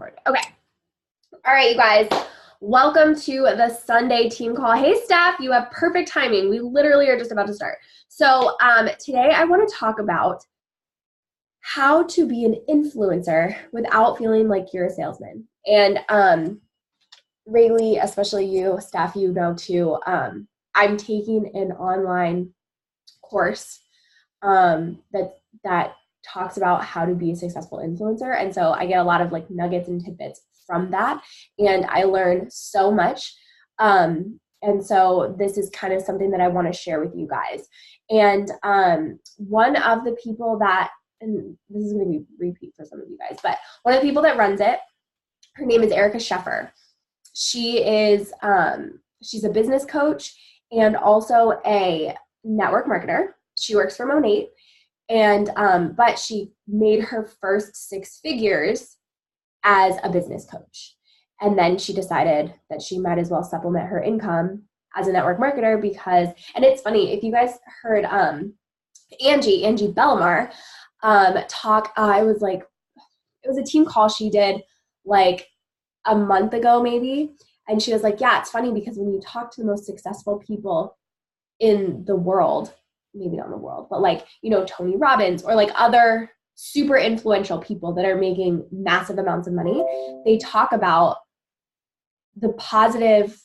record. Okay. All right, you guys. Welcome to the Sunday team call. Hey, staff, you have perfect timing. We literally are just about to start. So today I want to talk about how to be an influencer without feeling like you're a salesman. And Rayleigh, especially you, staff, you know too, I'm taking an online course that talks about how to be a successful influencer. And so I get a lot of like nuggets and tidbits from that. And I learn so much. And so this is kind of something that I want to share with you guys. And one of the people that, and this is going to be repeat for some of you guys, but one of the people that runs it, her name is Erica Sheffer. She is, she's a business coach and also a network marketer. She works for Monate. And, but she made her first 6 figures as a business coach. And then she decided that she might as well supplement her income as a network marketer because, and it's funny, if you guys heard Angie Belmar talk, I was like, it was a team call she did like a month ago maybe. And she was like, yeah, it's funny because when you talk to the most successful people in the world, maybe not in the world, but like, you know, Tony Robbins or like other super influential people that are making massive amounts of money, they talk about the positivity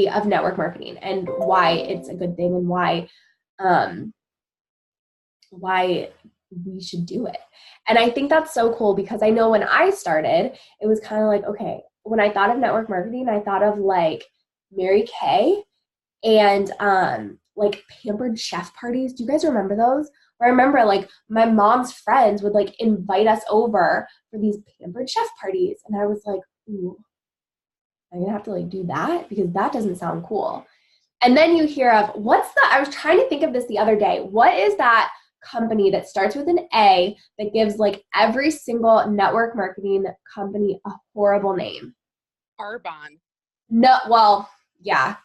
of network marketing and why it's a good thing and why we should do it. And I think that's so cool because I know when I started, it was kind of like, okay, when I thought of network marketing, I thought of like Mary Kay and like pampered chef parties. Do you guys remember those? Where I remember like my mom's friends would like invite us over for these pampered chef parties. And I was like, ooh, I'm gonna have to like do that because that doesn't sound cool. And then you hear of I was trying to think of this the other day. What is that company that starts with an A that gives like every single network marketing company a horrible name? Arbonne. No, well, yeah.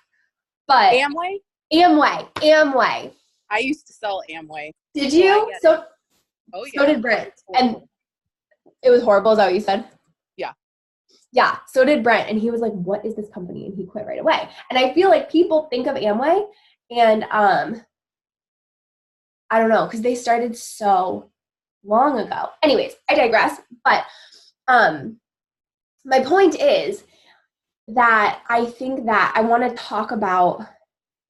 But Amway. I used to sell Amway. Did you? So did Brent. And it was horrible, is that what you said? Yeah. Yeah, so did Brent. And he was like, what is this company? And he quit right away. And I feel like people think of Amway and I don't know, because they started so long ago. Anyways, I digress. But my point is that I think that I want to talk about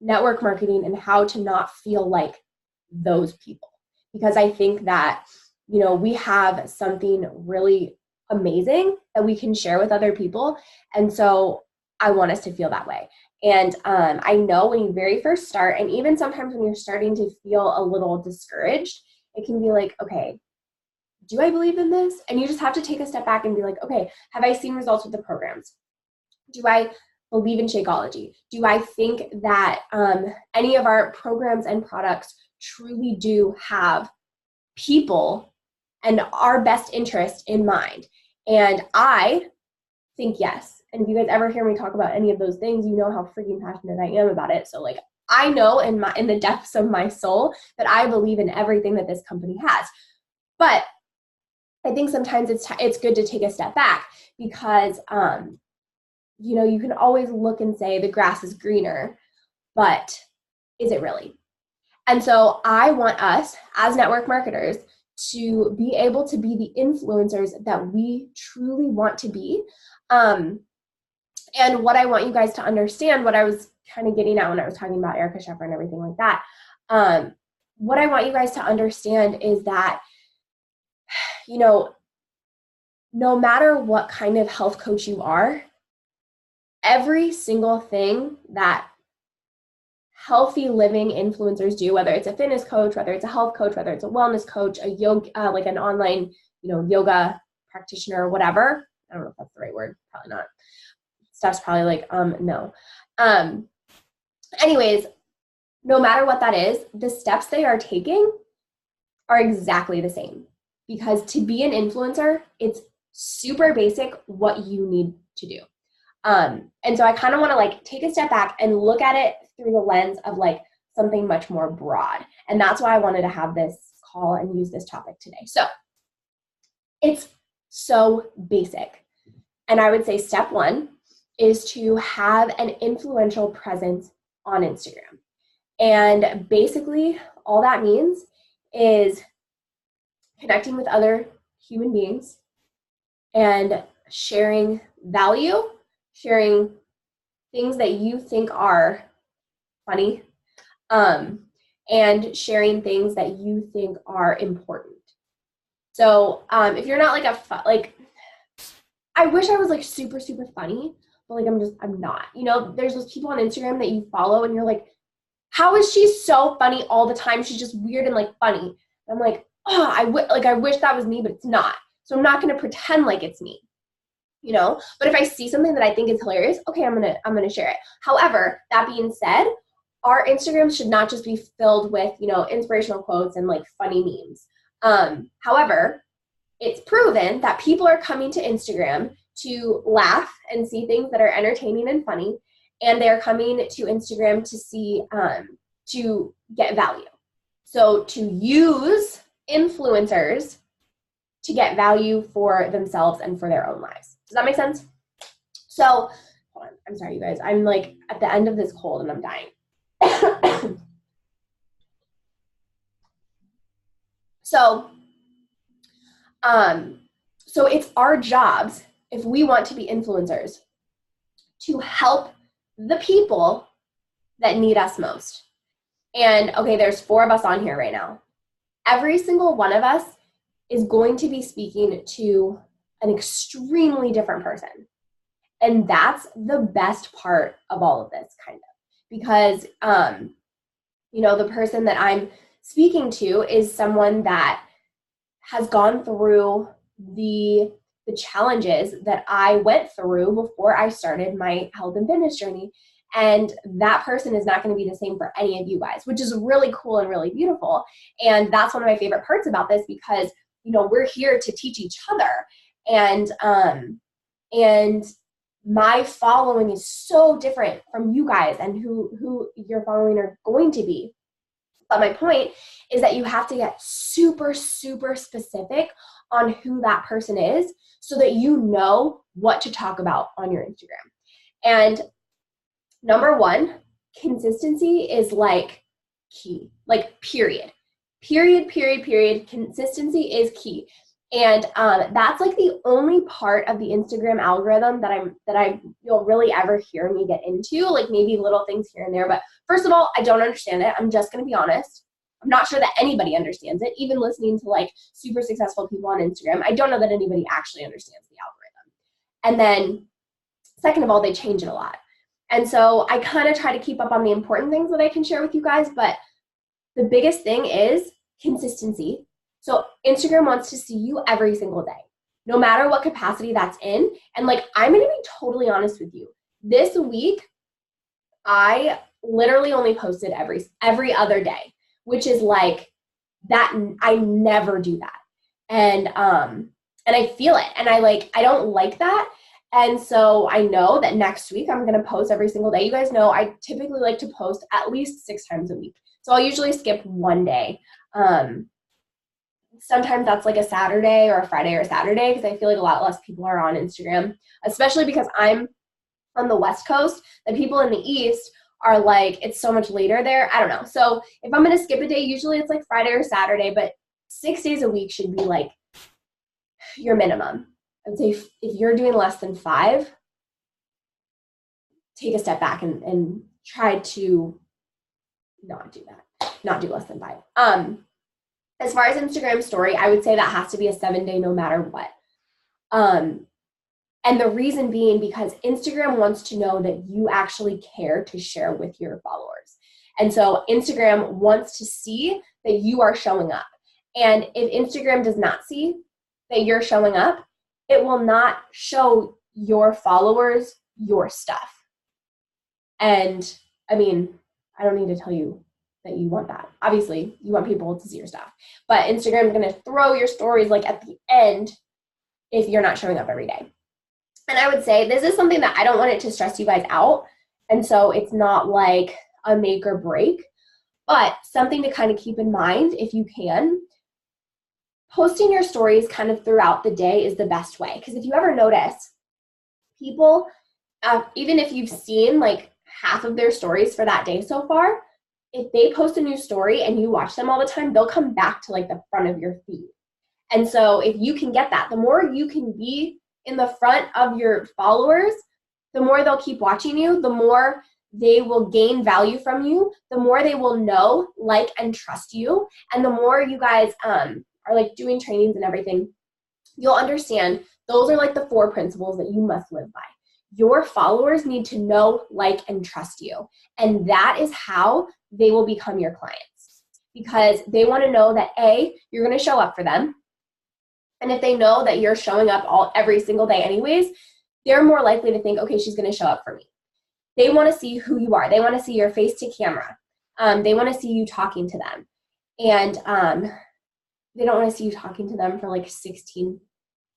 network marketing and how to not feel like those people. Because I think that, you know, we have something really amazing that we can share with other people. And so I want us to feel that way. And I know when you very first start, and even sometimes when you're starting to feel a little discouraged, it can be like, okay, do I believe in this? And you just have to take a step back and be like, okay, have I seen results with the programs? Do I believe in Shakeology? Do I think that any of our programs and products truly do have people and our best interest in mind? And I think yes. And if you guys ever hear me talk about any of those things, you know how freaking passionate I am about it. So like, I know in the depths of my soul that I believe in everything that this company has. But I think sometimes it's good to take a step back because you know, you can always look and say the grass is greener, but is it really? And so I want us as network marketers to be able to be the influencers that we truly want to be. And what I want you guys to understand, what I was kind of getting at when I was talking about Erica Sheffer and everything like that, what I want you guys to understand is that, you know, no matter what kind of health coach you are, every single thing that healthy living influencers do, whether it's a fitness coach, whether it's a health coach, whether it's a wellness coach, a yoga, like an online, you know, yoga practitioner or whatever. I don't know if that's the right word. Probably not. Stuff's probably like, no. Anyways, no matter what that is, the steps they are taking are exactly the same. Because to be an influencer, it's super basic what you need to do. And so I kind of want to like take a step back and look at it through the lens of like something much more broad. And that's why I wanted to have this call and use this topic today. So it's so basic. And I would say step one is to have an influential presence on Instagram. And basically, all that means is connecting with other human beings and sharing value, sharing things that you think are funny, and sharing things that you think are important. So if you're not like I wish I was like super, super funny, but like I'm not. You know, there's those people on Instagram that you follow and you're like, how is she so funny all the time? She's just weird and like funny. And I'm like, oh, I wish that was me, but it's not. So I'm not gonna pretend like it's me. You know, but if I see something that I think is hilarious, okay, I'm gonna share it. However, that being said, our Instagram should not just be filled with, you know, inspirational quotes and like funny memes. However, it's proven that people are coming to Instagram to laugh and see things that are entertaining and funny, and they're coming to Instagram to see to get value. So to use influencers to get value for themselves and for their own lives. Does that make sense? So, hold on. I'm sorry, you guys. I'm like at the end of this cold and I'm dying. So it's our jobs, if we want to be influencers, to help the people that need us most. And okay, there's 4 of us on here right now. Every single one of us is going to be speaking to an extremely different person. And that's the best part of all of this, kind of, because, you know, the person that I'm speaking to is someone that has gone through the challenges that I went through before I started my health and fitness journey. And that person is not going to be the same for any of you guys, which is really cool and really beautiful. And that's one of my favorite parts about this, because, you know, we're here to teach each other. And my following is so different from you guys and who you're following are going to be. But my point is that you have to get super, super specific on who that person is so that you know what to talk about on your Instagram. And number one, consistency is like key, like period. Consistency is key. And that's like the only part of the Instagram algorithm that you'll really ever hear me get into, like maybe little things here and there. But first of all, I don't understand it. I'm just going to be honest. I'm not sure that anybody understands it. Even listening to like super successful people on Instagram, I don't know that anybody actually understands the algorithm. And then second of all, they change it a lot. And so I kind of try to keep up on the important things that I can share with you guys. But the biggest thing is consistency. So Instagram wants to see you every single day, no matter what capacity that's in. And like, I'm going to be totally honest with you. This week, I literally only posted every other day, which is like that. I never do that. And I feel it. And I don't like that. And so I know that next week I'm going to post every single day. You guys know I typically like to post at least 6 times a week. So I'll usually skip one day. Sometimes that's like a Saturday or a Friday or a Saturday, because I feel like a lot less people are on Instagram, especially because I'm on the West Coast. The people in the East are like, it's so much later there. I don't know. So if I'm going to skip a day, usually it's like Friday or Saturday, but 6 days a week should be like your minimum. I would say if you're doing less than 5, take a step back and try to not do that, not do less than 5. As far as Instagram story, I would say that has to be a 7-day no matter what. And the reason being because Instagram wants to know that you actually care to share with your followers. And so Instagram wants to see that you are showing up. And if Instagram does not see that you're showing up, it will not show your followers your stuff. And I mean, I don't need to tell you that you want that. Obviously, you want people to see your stuff. But Instagram is going to throw your stories like at the end if you're not showing up every day. And I would say this is something that I don't want it to stress you guys out. And so it's not like a make or break, but something to kind of keep in mind if you can. posting your stories kind of throughout the day is the best way. Because if you ever notice, people, even if you've seen like half of their stories for that day so far, if they post a new story and you watch them all the time, they'll come back to like the front of your feed. And so if you can get that, the more you can be in the front of your followers, the more they'll keep watching you, the more they will gain value from you, the more they will know, like, and trust you. And the more you guys are like doing trainings and everything, you'll understand those are like the 4 principles that you must live by. Your followers need to know, like, and trust you. And that is how they will become your clients, because they want to know that A, you're going to show up for them. And if they know that you're showing up every single day anyways, they're more likely to think, okay, she's going to show up for me. They want to see who you are. They want to see your face to camera. They want to see you talking to them. And they don't want to see you talking to them for like 16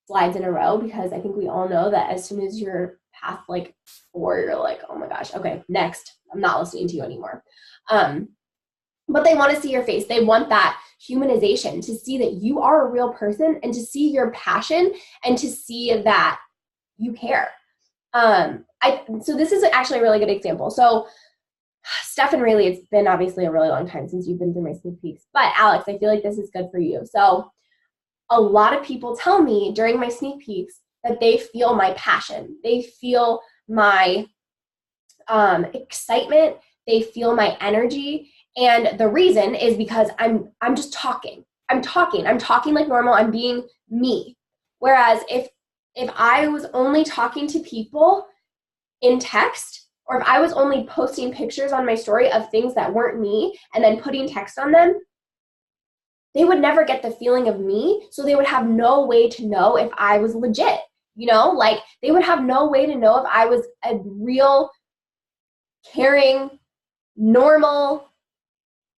slides in a row, because I think we all know that as soon as you're past like 4, you're like, oh my gosh, okay, next. I'm not listening to you anymore. But they want to see your face. They want that humanization, to see that you are a real person and to see your passion and to see that you care. So this is actually a really good example. So Steph and Rayleigh, it's been obviously a really long time since you've been through my sneak peeks, but Alex, I feel like this is good for you. So a lot of people tell me during my sneak peeks that they feel my passion. They feel my excitement. They feel my energy. And the reason is because I'm just talking. I'm talking like normal. I'm being me. Whereas if I was only talking to people in text, or if I was only posting pictures on my story of things that weren't me and then putting text on them, they would never get the feeling of me. So they would have no way to know if I was legit, like they would have no way to know if I was a real, caring, normal,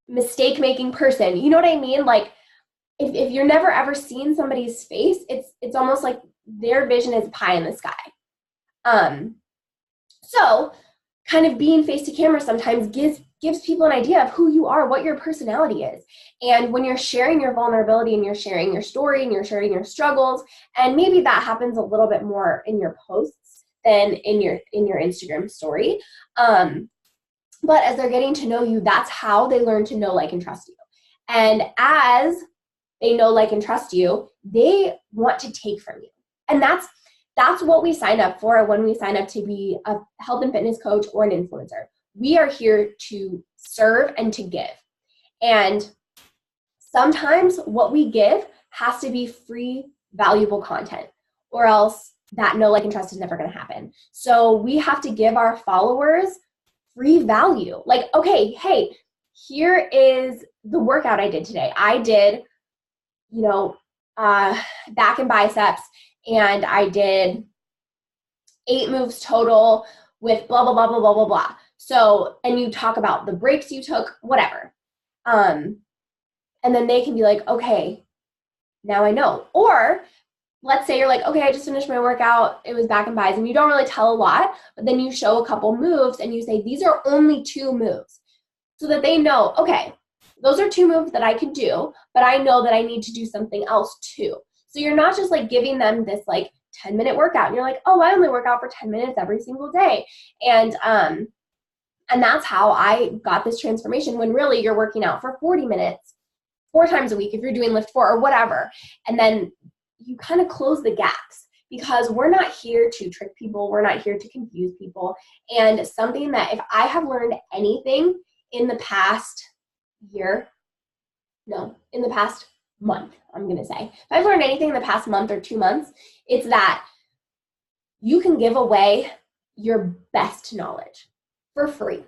mistake-making person. You know what I mean? Like if you're never ever seen somebody's face, it's almost like their vision is pie in the sky. So kind of being face to camera sometimes gives people an idea of who you are, what your personality is. And when you're sharing your vulnerability and you're sharing your story and you're sharing your struggles, and maybe that happens a little bit more in your posts than in your Instagram story. But as they're getting to know you, that's how they learn to know, like, and trust you. And as they know, like, and trust you, they want to take from you. And that's what we sign up for when we sign up to be a health and fitness coach or an influencer. We are here to serve and to give. And sometimes what we give has to be free, valuable content, or else that know, like, and trust is never going to happen. So we have to give our followers free value. Like, okay, hey, here is the workout I did today. I did, back and biceps, and I did 8 moves total with blah, blah, blah, blah, blah, blah, blah. So, and you talk about the breaks you took, whatever. And then they can be like, okay, now I know. Or let's say you're like, okay, I just finished my workout. It was back and bis, and you don't really tell a lot, but then you show a couple moves and you say, these are only 2 moves, so that they know, okay, those are 2 moves that I could do, but I know that I need to do something else too. So you're not just like giving them this like 10-minute workout and you're like, oh, I only work out for 10 minutes every single day. And that's how I got this transformation, when really you're working out for 40 minutes 4 times a week if you're doing Lift 4 or whatever. And then you kind of close the gaps, because we're not here to trick people. We're not here to confuse people. And something that if I have learned anything in the past month, I'm going to say, if I've learned anything in the past month or 2 months, it's that you can give away your best knowledge for free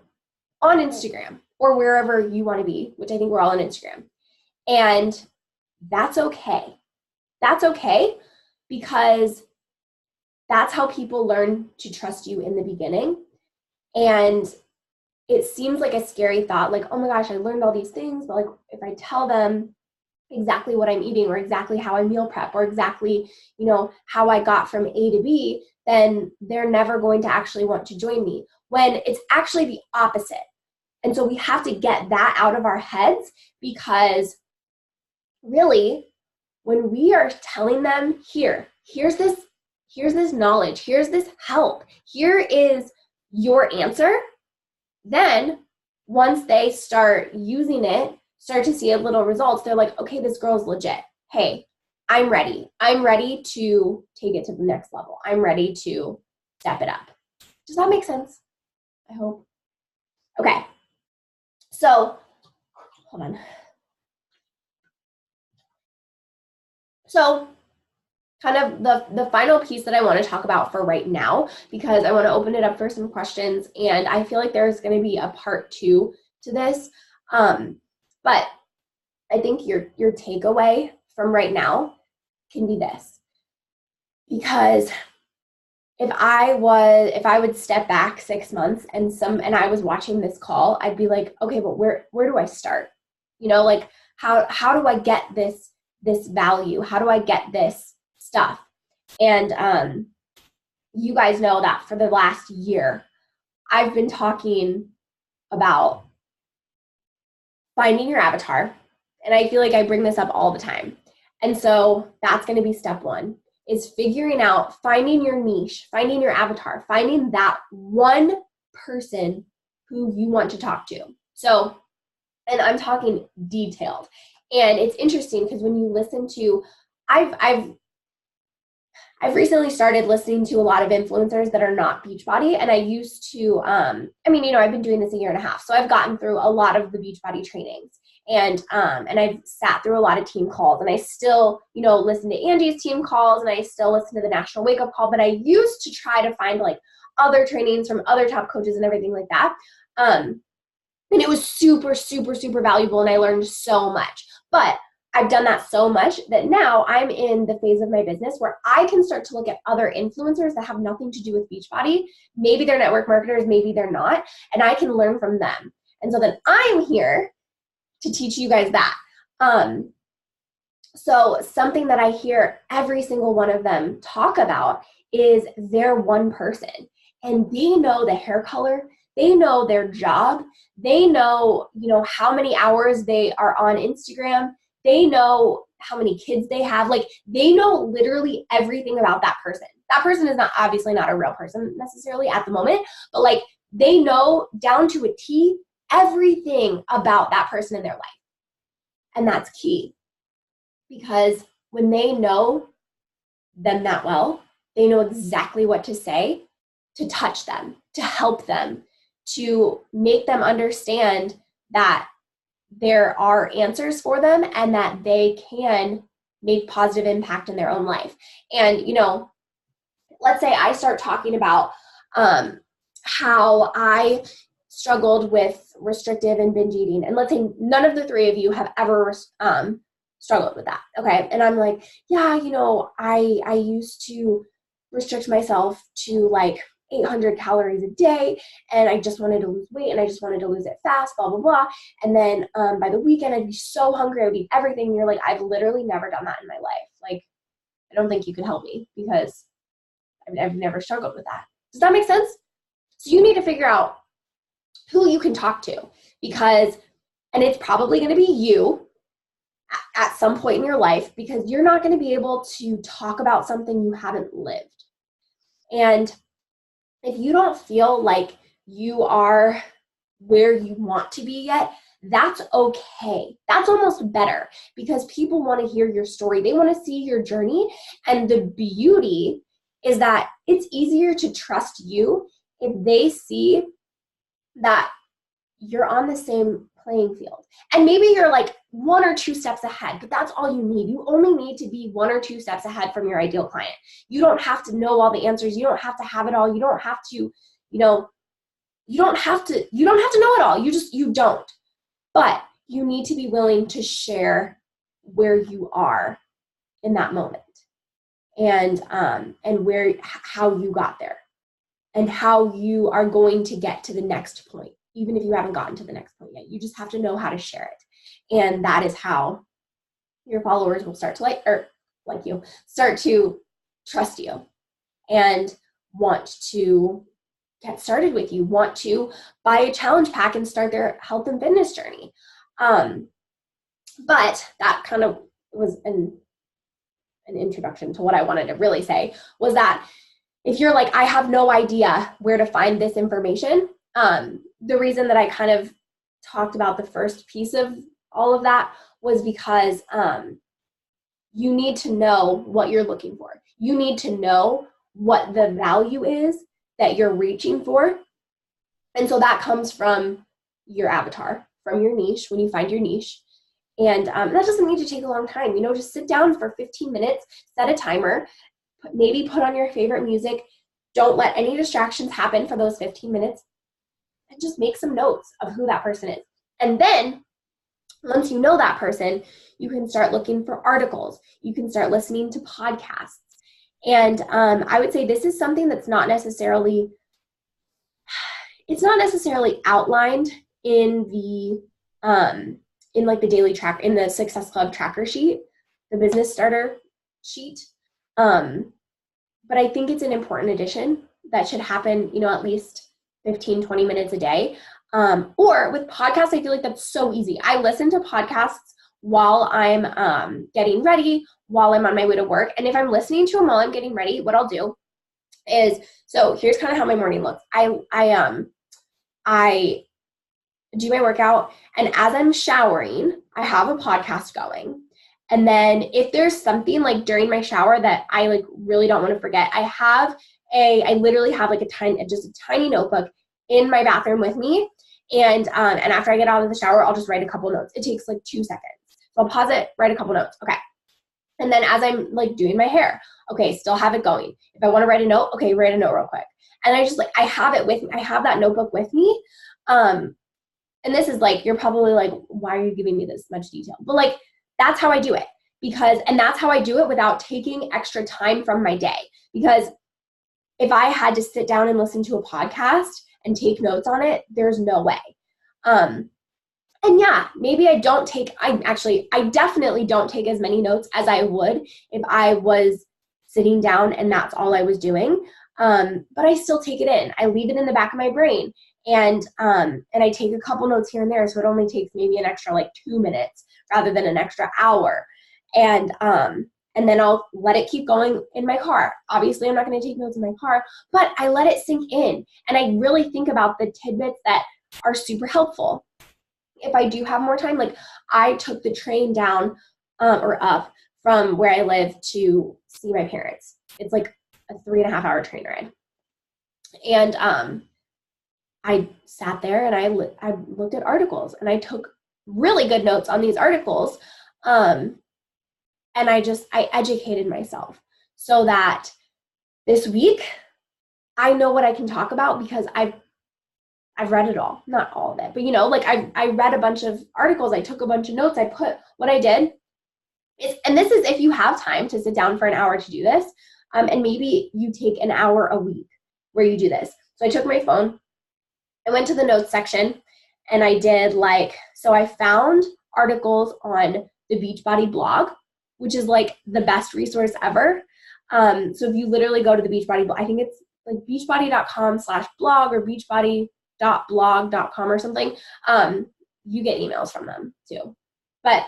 on Instagram or wherever you want to be, which I think we're all on Instagram. And that's okay. That's okay, because that's how people learn to trust you in the beginning. And it seems like a scary thought, like, oh my gosh, I learned all these things, but like if I tell them exactly what I'm eating or exactly how I meal prep or exactly, how I got from A to B, then they're never going to actually want to join me, when it's actually the opposite. And so we have to get that out of our heads, because really when we are telling them, here's this knowledge, here's this help, here is your answer, then once they start using it, start to see a little results, they're like, okay, this girl's legit. Hey, I'm ready. I'm ready to take it to the next level. I'm ready to step it up. Does that make sense? I hope. Okay. So, hold on. So, kind of the final piece that I want to talk about for right now, because I want to open it up for some questions, and I feel like there's going to be a part 2 to this. But I think your takeaway from right now can be this. Because if I would step back 6 months and I was watching this call, I'd be like, okay, but where do I start? You know, like how do I get this value? How do I get this stuff? And you guys know that for the last year, I've been talking about finding your avatar. And I feel like I bring this up all the time. And so that's going to be step 1, is figuring out, finding your niche, finding your avatar, finding that one person who you want to talk to. So, and I'm talking detailed. And it's interesting because when you listen to, I've recently started listening to a lot of influencers that are not Beachbody, and I used to, I've been doing this a year and a half, so I've gotten through a lot of the Beachbody trainings, and I've sat through a lot of team calls, and I still, listen to Angie's team calls, and I still listen to the National Wake Up Call, but I used to try to find like other trainings from other top coaches and everything like that, and it was super, super, super valuable, and I learned so much, but I've done that so much that now I'm in the phase of my business where I can start to look at other influencers that have nothing to do with Beachbody. Maybe they're network marketers, maybe they're not, and I can learn from them. And so then I'm here to teach you guys that. So something that I hear every single one of them talk about is their one person, and they know the hair color, they know their job, they know, how many hours they are on Instagram, they know how many kids they have, like they know literally everything about that person. That person is obviously not a real person necessarily at the moment, but like they know down to a T everything about that person in their life. And that's key, because when they know them that well, they know exactly what to say to touch them, to help them, to make them understand that there are answers for them and that they can make positive impact in their own life. And, let's say I start talking about how I struggled with restrictive and binge eating. And let's say none of the 3 of you have ever struggled with that. Okay. And I'm like, yeah, I used to restrict myself to like 800 calories a day, and I just wanted to lose weight, and I just wanted to lose it fast, blah, blah, blah. And then by the weekend, I'd be so hungry, I would eat everything. And you're like, I've literally never done that in my life. Like, I don't think you could help me because I've never struggled with that. Does that make sense? So you need to figure out who you can talk to, because, and it's probably going to be you at some point in your life, because you're not going to be able to talk about something you haven't lived. And if you don't feel like you are where you want to be yet, that's okay. That's almost better, because people want to hear your story. They want to see your journey. And the beauty is that it's easier to trust you if they see that you're on the same playing field. And maybe you're like 1 or 2 steps ahead, but that's all you need. You only need to be 1 or 2 steps ahead from your ideal client. You don't have to know all the answers. You don't have to have it all. You don't have to, you don't have to know it all. You don't. But you need to be willing to share where you are in that moment, and how you got there, and how you are going to get to the next point. Even if you haven't gotten to the next point yet, you just have to know how to share it. And that is how your followers will start to start to trust you and want to get started with you, want to buy a challenge pack and start their health and fitness journey. But that kind of was an an introduction to what I wanted to really say, was that if you're like, I have no idea where to find this information, the reason that I kind of talked about the first piece of all of that was because you need to know what you're looking for. You need to know what the value is that you're reaching for. And so that comes from your avatar, from your niche, when you find your niche. And that doesn't need to take a long time. Just sit down for 15 minutes, set a timer, maybe put on your favorite music. Don't let any distractions happen for those 15 minutes, and just make some notes of who that person is. And then once you know that person, you can start looking for articles. You can start listening to podcasts. And I would say this is something that's not necessarily outlined in the the daily track, in the Success Club tracker sheet, the business starter sheet. But I think it's an important addition that should happen, at least 15, 20 minutes a day. Or with podcasts, I feel like that's so easy. I listen to podcasts while I'm getting ready, while I'm on my way to work. And if I'm listening to them while I'm getting ready, what I'll do is, so here's kind of how my morning looks. I do my workout, and as I'm showering, I have a podcast going. And then if there's something like during my shower that I like really don't want to forget, I literally have like just a tiny notebook in my bathroom with me. And after I get out of the shower, I'll just write a couple notes. It takes like 2 seconds. So I'll pause it, write a couple notes. Okay. And then as I'm like doing my hair, okay, still have it going. If I want to write a note, okay, write a note real quick. And I have it with me. I have that notebook with me. And this is like, you're probably like, why are you giving me this much detail? But like, that's how I do it, and that's how I do it without taking extra time from my day. Because if I had to sit down and listen to a podcast and take notes on it, there's no way. And yeah, maybe I definitely don't take as many notes as I would if I was sitting down and that's all I was doing. But I still take it in. I leave it in the back of my brain. And I take a couple notes here and there, so it only takes maybe an extra like 2 minutes rather than an extra hour. And then I'll let it keep going in my car. Obviously, I'm not going to take notes in my car, but I let it sink in, and I really think about the tidbits that are super helpful. If I do have more time, like I took the train down or up from where I live to see my parents. It's like a 3.5-hour train ride, and I sat there and I looked at articles, and I took really good notes on these articles. And I educated myself so that this week I know what I can talk about, because I've read it all, not all of it, but I read a bunch of articles. I took a bunch of notes. I put what I did and this is if you have time to sit down for an hour to do this. And maybe you take an hour a week where you do this. So I took my phone, I went to the notes section, and I did so I found articles on the Beachbody blog, which is like the best resource ever. So if you literally go to the Beachbody blog, I think it's like beachbody.com/blog or beachbody.blog.com or something. You get emails from them too. But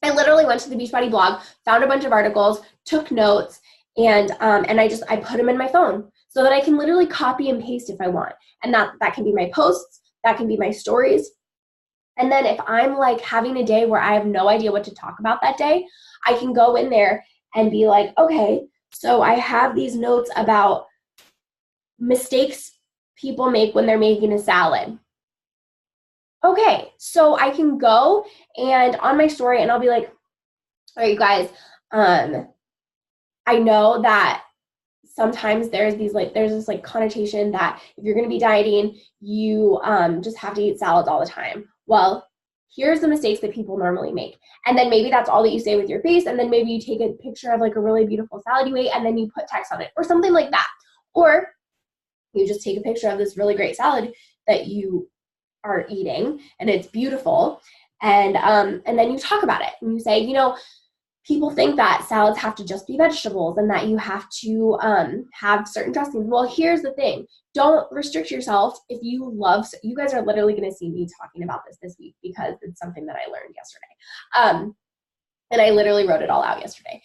I literally went to the Beachbody blog, found a bunch of articles, took notes, and I put them in my phone so that I can literally copy and paste if I want. And that can be my posts, that can be my stories. And then if I'm like having a day where I have no idea what to talk about that day, I can go in there and be like, okay, so I have these notes about mistakes people make when they're making a salad. Okay, so I can go and on my story and I'll be like, all right, you guys, I know that sometimes there's this connotation that if you're going to be dieting, you just have to eat salads all the time. Well, here's the mistakes that people normally make. And then maybe that's all that you say with your face. And then maybe you take a picture of like a really beautiful salad you ate and then you put text on it or something like that. Or you just take a picture of this really great salad that you are eating and it's beautiful. And then you talk about it and you say, people think that salads have to just be vegetables and that you have to have certain dressings. Well, here's the thing. Don't restrict yourself if you guys are literally going to see me talking about this week because it's something that I learned yesterday. And I literally wrote it all out yesterday.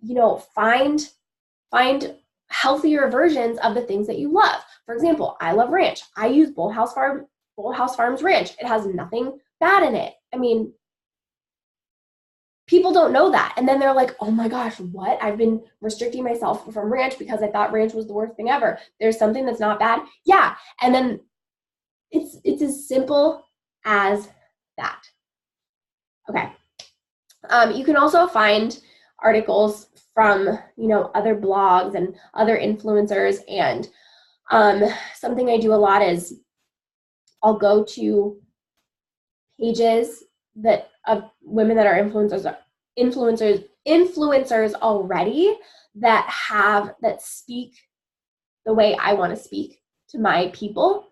You know, find healthier versions of the things that you love. For example, I love ranch. I use Bull House Farms ranch. It has nothing bad in it. I mean, people don't know that. And then they're like, oh my gosh, what? I've been restricting myself from ranch because I thought ranch was the worst thing ever. There's something that's not bad. Yeah. And then it's as simple as that. Okay. You can also find articles from, you know, other blogs and other influencers. And something I do a lot is I'll go to pages that of women that are influencers already that speak the way I want to speak to my people,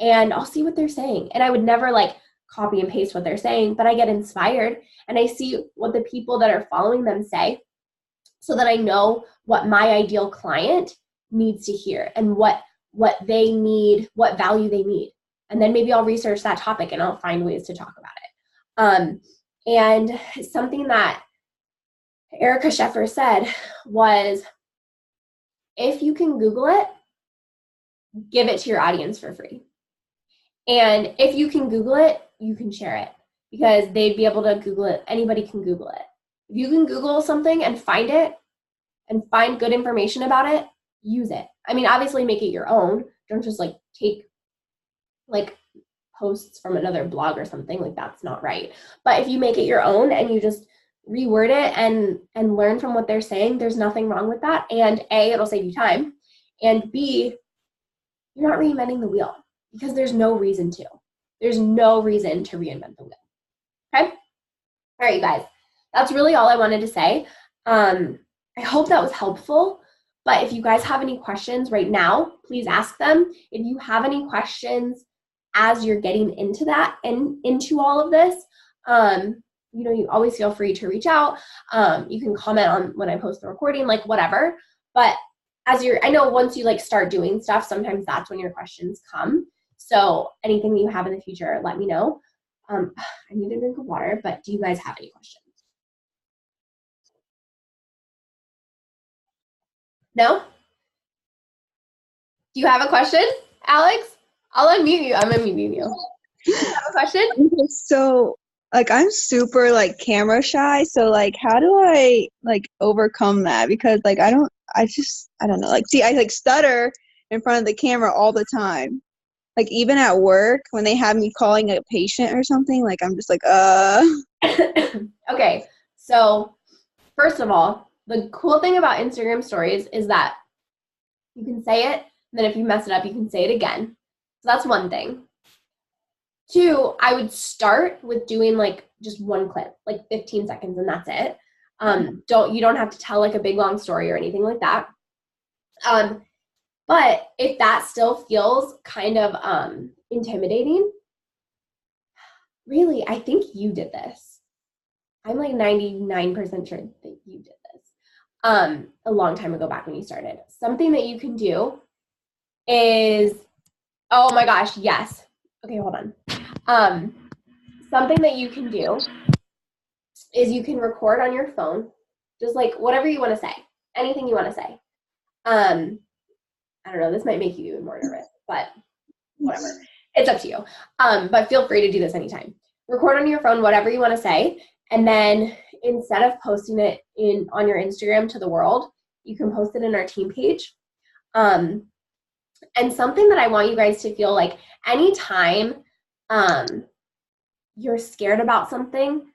and I'll see what they're saying. And I would never like copy and paste what they're saying, but I get inspired and I see what the people that are following them say, so that I know what my ideal client needs to hear and what they need, what value they need. And then maybe I'll research that topic and I'll find ways to talk about it. And something that Erica Sheffer said was, if you can Google it, give it to your audience for free. And if you can Google it, you can share it, because they'd be able to Google it. Anybody can Google it. If you can Google something and find it and find good information about it, use it. I mean, obviously make it your own. Don't just like take like posts from another blog or something. Like, that's not right. But if you make it your own and you just reword it and learn from what they're saying, there's nothing wrong with that. And A, it'll save you time. And B, you're not reinventing the wheel, because there's no reason to. There's no reason to reinvent the wheel. Okay? All right, you guys. That's really all I wanted to say. I hope that was helpful. But if you guys have any questions right now, please ask them. If you have any questions as you're getting into that and into all of this, you know, you always feel free to reach out. You can comment on when I post the recording, like whatever. But I know once you like start doing stuff, sometimes that's when your questions come. So anything that you have in the future, let me know. I need a drink of water, but do you guys have any questions? No? Do you have a question, Alex? I'll unmute you. I'm unmuting you. Do you have a question? So, like, I'm super, like, camera shy. So, like, how do I, like, overcome that? Because, like, I don't know. Like, see, I, like, stutter in front of the camera all the time. Like, even at work, when they have me calling a patient or something, like, I'm just like, Okay, so first of all, the cool thing about Instagram stories is that you can say it, and then if you mess it up, you can say it again. So that's one thing. Two, I would start with doing like just one clip, like 15 seconds, and that's it. You don't have to tell like a big long story or anything like that. But if that still feels kind of intimidating, really, I think you did this. I'm like 99% sure that you did this a long time ago, back when you started. Something that you can do is, oh my gosh, yes. Okay, hold on. Something that you can do is you can record on your phone, just like whatever you want to say, anything you want to say. I don't know, this might make you even more nervous, but whatever. It's up to you. But feel free to do this anytime. Record on your phone whatever you want to say, and then instead of posting it on your Instagram to the world, you can post it in our team page. And something that I want you guys to feel like, anytime you're scared about something,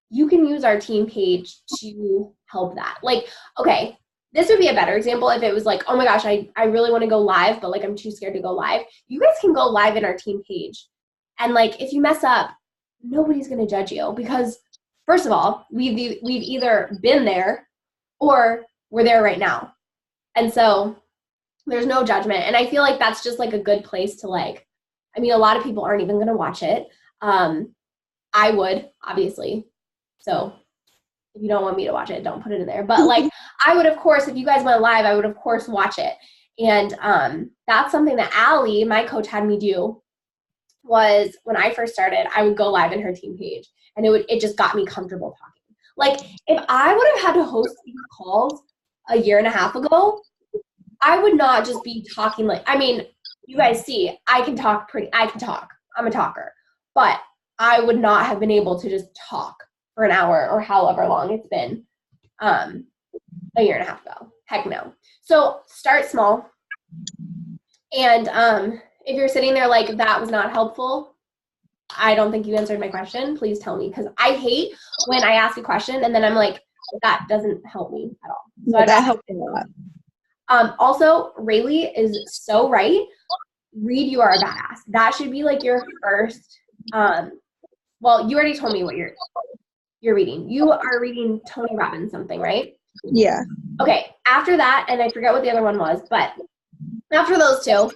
you can use our team page to help that. Like, okay, this would be a better example if it was like, oh my gosh, I really want to go live, but like I'm too scared to go live. You guys can go live in our team page. And like, if you mess up, nobody's going to judge you, because first of all, we've either been there or we're there right now. And so there's no judgment. And I feel like that's just like a good place to like, I mean, a lot of people aren't even going to watch it. I would, obviously. So if you don't want me to watch it, don't put it in there. But like, I would, of course, if you guys went live, I would, of course, watch it. And that's something that Allie, my coach, had me do. Was when I first started, I would go live in her team page, and it just got me comfortable talking. Like, if I would have had to host these calls a year and a half ago, I would not just be talking like, I mean, you guys see, I can talk. I'm a talker. But I would not have been able to just talk for an hour or however long it's been a year and a half ago. Heck no. So start small. And if you're sitting there like that was not helpful, I don't think you answered my question. Please tell me, because I hate when I ask a question and then I'm like, that doesn't help me at all. So that helped a lot. Also, Rayleigh is so right. Read You Are a Badass. That should be like your first. Well, you already told me what you're reading. You are reading Tony Robbins something, right? Yeah. Okay. After that, and I forget what the other one was, but after those two,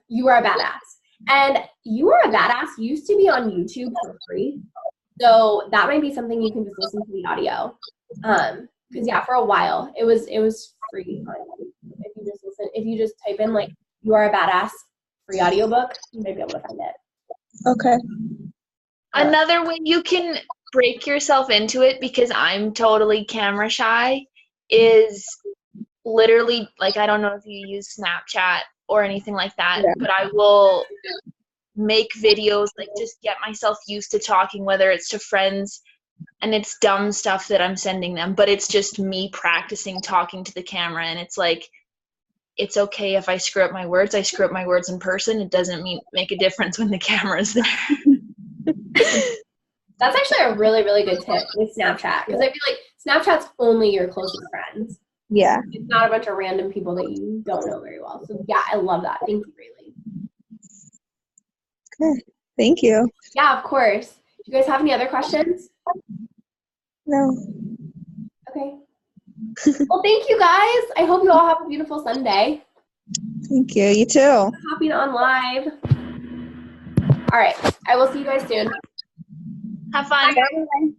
You Are a Badass. And You Are a Badass used to be on YouTube for free. So that might be something you can just listen to the audio. Because yeah, for a while it was free. If you just type in like You Are a Badass free audiobook, you might be able to find it. Okay. Another way you can break yourself into it, because I'm totally camera shy, is literally, like, I don't know if you use Snapchat or anything like that, Yeah. but I will make videos, like, just get myself used to talking, whether it's to friends, and it's dumb stuff that I'm sending them, but it's just me practicing talking to the camera, and it's like, it's okay if I screw up my words. I screw up my words in person. It doesn't make a difference when the camera's there. That's actually a really, really good tip with Snapchat, because I feel like Snapchat's only your closest friends. Yeah. It's not a bunch of random people that you don't know very well. So yeah, I love that. Thank you, Rayleigh. Okay. Thank you. Yeah, of course. Do you guys have any other questions? No. Okay. Well, thank you guys. I hope you all have a beautiful Sunday. Thank you. You too. Hopping on live. All right. I will see you guys soon. Have fun. Bye.